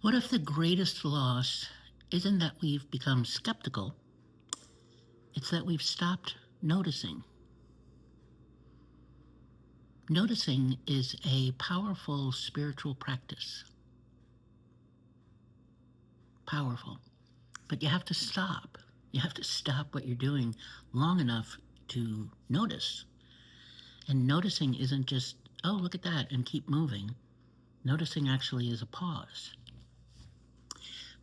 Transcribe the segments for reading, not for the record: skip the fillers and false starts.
What if the greatest loss isn't that we've become skeptical, it's that we've stopped noticing? Noticing is a powerful spiritual practice. Powerful. But you have to stop. You have to stop what you're doing long enough to notice. And noticing isn't just, oh, look at that, and keep moving. Noticing actually is a pause.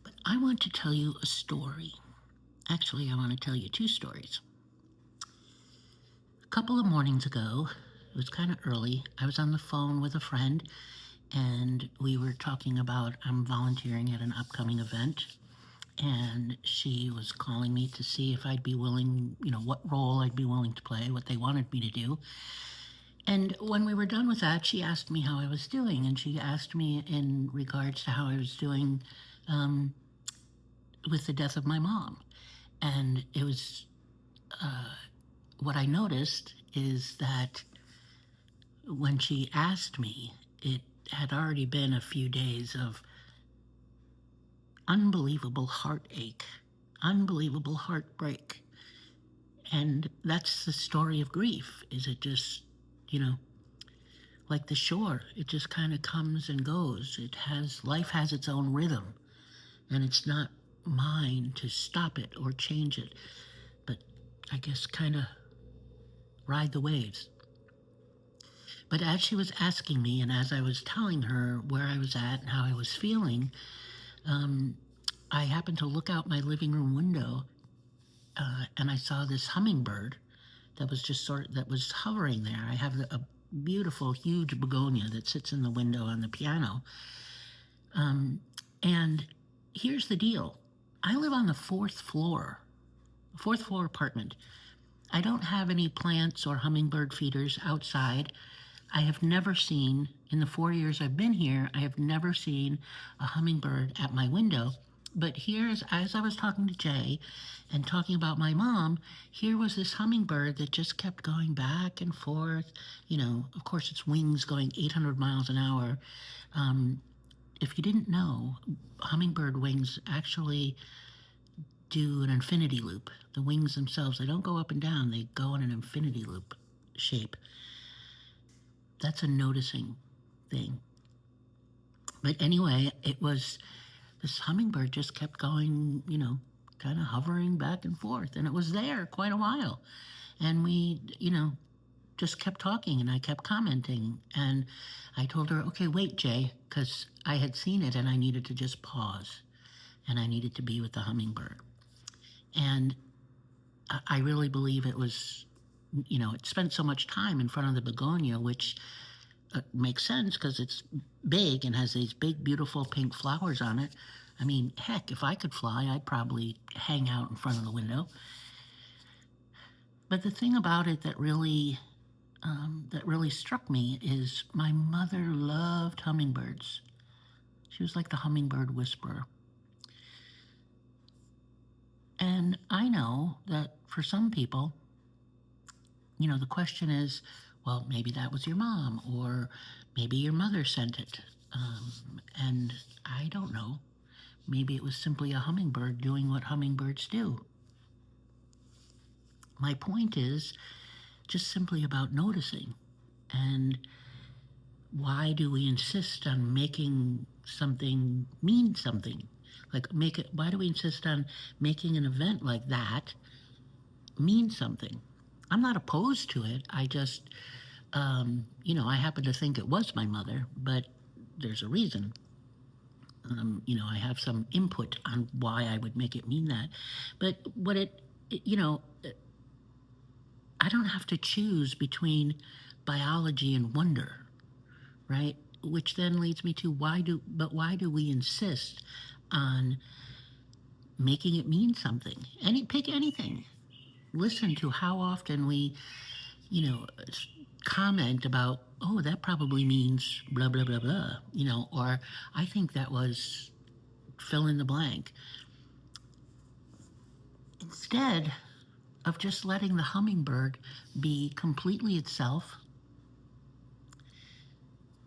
But I want to tell you a story. Actually, I want to tell you two stories. A couple of mornings ago, it was kind of early, I was on the phone with a friend and we were talking about I'm volunteering at an upcoming event. And she was calling me to see if I'd be willing, what role I'd be willing to play, what they wanted me to do. And when we were done with that, she asked me how I was doing. And she asked me in regards to how I was doing um, with the death of my mom. And it was what I noticed is that when she asked me, it had already been a few days of unbelievable heartache, unbelievable heartbreak. And that's the story of grief. Is it just, you know, like the shore, it just kind of comes and goes. Life has its own rhythm, and it's not mine to stop it or change it, but I guess kind of ride the waves. But as she was asking me, and as I was telling her where I was at and how I was feeling, um, I happened to look out my living room window, and I saw this hummingbird that was hovering there. I have a beautiful, huge begonia that sits in the window on the piano. And here's the deal: I live on the fourth floor apartment. I don't have any plants or hummingbird feeders outside. I have never seen, in the 4 years I've been here, I have never seen a hummingbird at my window. But here's, as I was talking to Jay and talking about my mom, here was this hummingbird that just kept going back and forth. Of course, its wings going 800 miles an hour. If you didn't know, hummingbird wings actually do an infinity loop. The wings themselves, they don't go up and down, they go in an infinity loop shape. That's a noticing thing. But anyway, it was this hummingbird just kept going, kind of hovering back and forth. And it was there quite a while. And we, just kept talking and I kept commenting. And I told her, okay, wait, Jay, because I had seen it and I needed to just pause and I needed to be with the hummingbird. And I really believe it was, it spent so much time in front of the begonia, which makes sense because it's big and has these big, beautiful pink flowers on it. I mean, heck, if I could fly, I'd probably hang out in front of the window. But the thing about it that really struck me is my mother loved hummingbirds. She was like the hummingbird whisperer. And I know that for some people, the question is, well, maybe that was your mom, or maybe your mother sent it. And I don't know. Maybe it was simply a hummingbird doing what hummingbirds do. My point is just simply about noticing. And why do we insist on making something mean something? Why do we insist on making an event like that mean something? I'm not opposed to it. I just, I happen to think it was my mother, but there's a reason. I have some input on why I would make it mean that. But I don't have to choose between biology and wonder, right? Which then leads me to why do we insist on making it mean something? Pick anything. Listen to how often we, you know, comment about, oh, that probably means blah, blah, blah, blah, or I think that was fill in the blank. Instead of just letting the hummingbird be completely itself,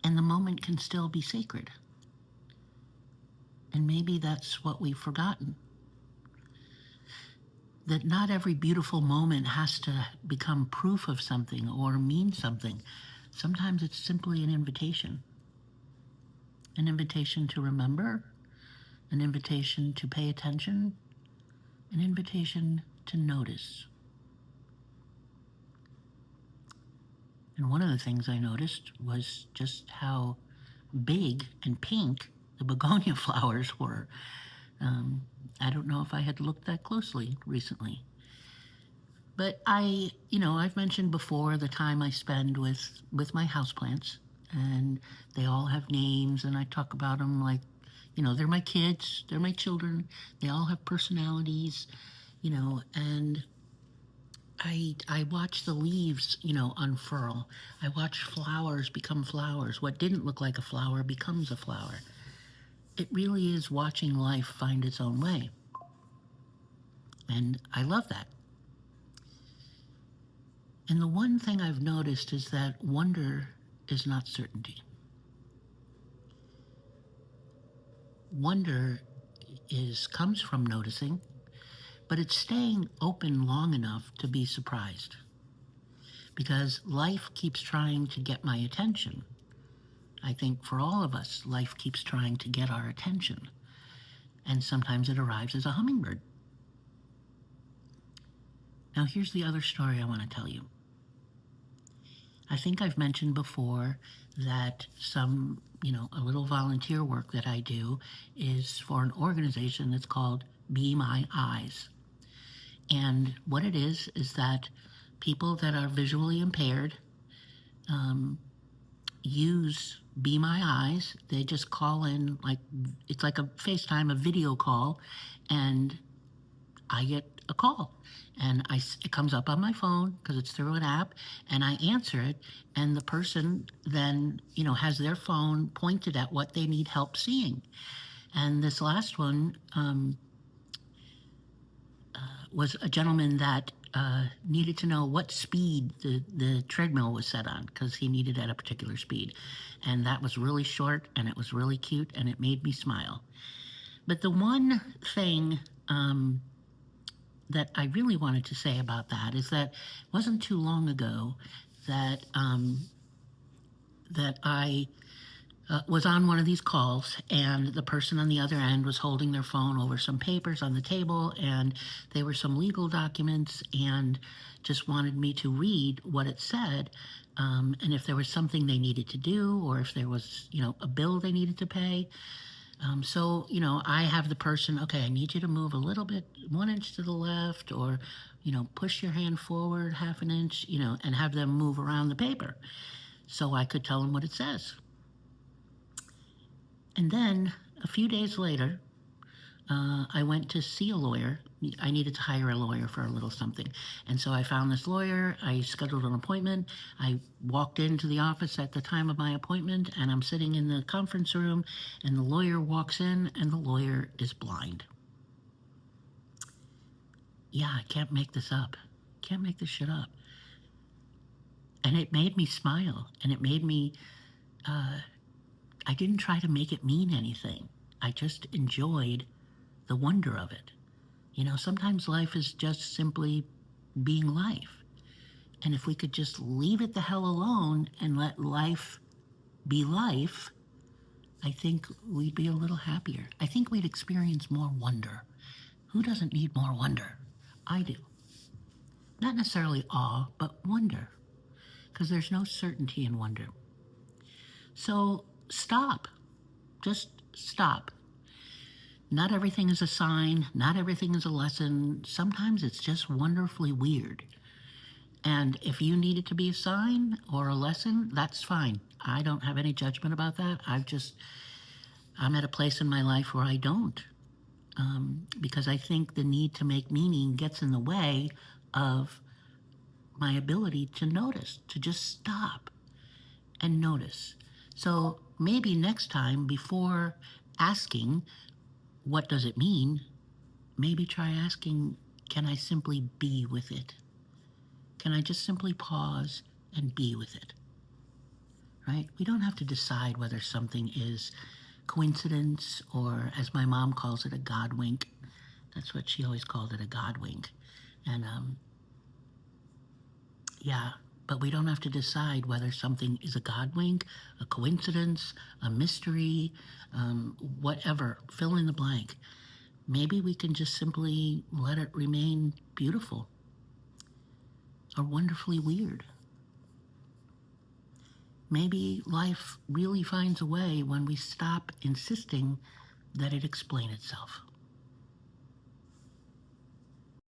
and the moment can still be sacred. And maybe that's what we've forgotten. That not every beautiful moment has to become proof of something or mean something. Sometimes it's simply an invitation to remember, an invitation to pay attention, an invitation to notice. And one of the things I noticed was just how big and pink the begonia flowers were. I don't know if I had looked that closely recently. But I've mentioned before the time I spend with my houseplants, and they all have names, and I talk about them like, they're my kids, they're my children, they all have personalities, and I watch the leaves, unfurl. I watch flowers become flowers. What didn't look like a flower becomes a flower. It really is watching life find its own way. And I love that. And the one thing I've noticed is that wonder is not certainty. Wonder comes from noticing, but it's staying open long enough to be surprised. Because life keeps trying to get my attention. I think for all of us, life keeps trying to get our attention. And sometimes it arrives as a hummingbird. Now, here's the other story I want to tell you. I think I've mentioned before that a little volunteer work that I do is for an organization that's called Be My Eyes. And what it is that people that are visually impaired use Be My Eyes. They just call in, it's like a FaceTime, a video call, and I get a call. And it comes up on my phone because it's through an app, and I answer it, and the person then, has their phone pointed at what they need help seeing. And this last one was a gentleman that needed to know what speed the treadmill was set on because he needed at a particular speed. And that was really short, and it was really cute, and it made me smile. But the one thing that I really wanted to say about that is that it wasn't too long ago that I was on one of these calls, and the person on the other end was holding their phone over some papers on the table, and they were some legal documents, and just wanted me to read what it said, and if there was something they needed to do, or if there was, a bill they needed to pay. So, I have the person, okay, I need you to move a little bit, 1 inch to the left, or, push your hand forward half an inch, and have them move around the paper so I could tell them what it says. And then a few days later, I went to see a lawyer. I needed to hire a lawyer for a little something. And so I found this lawyer. I scheduled an appointment. I walked into the office at the time of my appointment, and I'm sitting in the conference room, and the lawyer walks in, and the lawyer is blind. Yeah, I can't make this up. Can't make this shit up. And it made me smile, and it made me, I didn't try to make it mean anything. I just enjoyed the wonder of it. Sometimes life is just simply being life. And if we could just leave it the hell alone and let life be life, I think we'd be a little happier. I think we'd experience more wonder. Who doesn't need more wonder? I do. Not necessarily awe, but wonder. Because there's no certainty in wonder. So stop. Just stop. Not everything is a sign. Not everything is a lesson. Sometimes it's just wonderfully weird. And if you need it to be a sign or a lesson, that's fine. I don't have any judgment about that. I'm at a place in my life where I don't. Because I think the need to make meaning gets in the way of my ability to notice, to just stop and notice. So maybe next time, before asking, what does it mean? Maybe try asking, can I simply be with it? Can I just simply pause and be with it? Right? We don't have to decide whether something is coincidence, or as my mom calls it, a God wink. That's what she always called it, a God wink. And yeah, but we don't have to decide whether something is a God wink, a coincidence, a mystery, whatever. Fill in the blank. Maybe we can just simply let it remain beautiful or wonderfully weird. Maybe life really finds a way when we stop insisting that it explain itself.